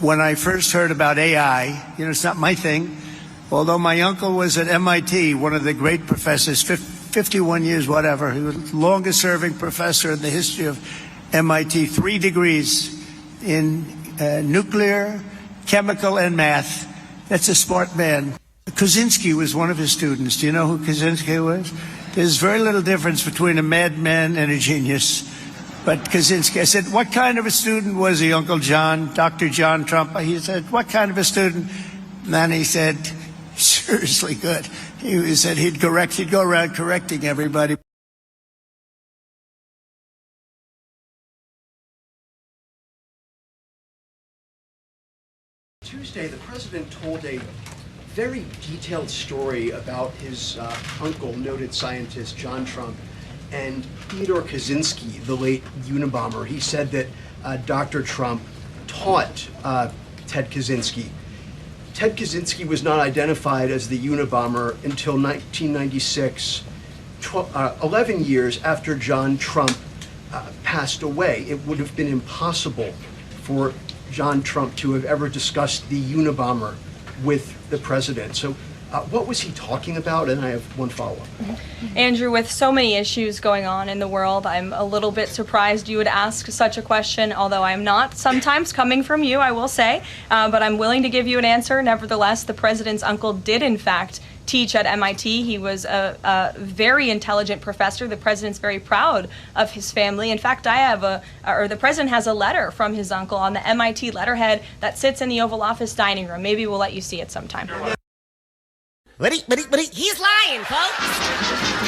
When I first heard about AI, it's not my thing, although my uncle was at MIT, one of the great professors, 51 years, whatever. He was the longest serving professor in the history of MIT, 3 degrees in nuclear, chemical, and math. That's a smart man. Kaczynski was one of his students. Do you know who Kaczynski was? There's very little difference between a madman and a genius. But Kaczynski, I said, what kind of a student was he, Uncle John, Dr. John Trump? He said, what kind of a student? And then he said, seriously good. He said he'd go around correcting everybody. Tuesday, the president told a very detailed story about his uncle, noted scientist John Trump, and Theodore Kaczynski, the late Unabomber. He said that Dr. Trump taught Ted Kaczynski. Ted Kaczynski was not identified as the Unabomber until 1996, 11 years after John Trump passed away. It would have been impossible for John Trump to have ever discussed the Unabomber with the president. So what was he talking about? And I have one follow-up. Andrew, with so many issues going on in the world, I'm a little bit surprised you would ask such a question, although I'm not sometimes coming from you, I will say, but I'm willing to give you an answer. Nevertheless, the president's uncle did, in fact, teach at MIT. He was a very intelligent professor. The president's very proud of his family. In fact, the president has a letter from his uncle on the MIT letterhead that sits in the Oval Office dining room. Maybe we'll let you see it sometime. But he's lying, folks.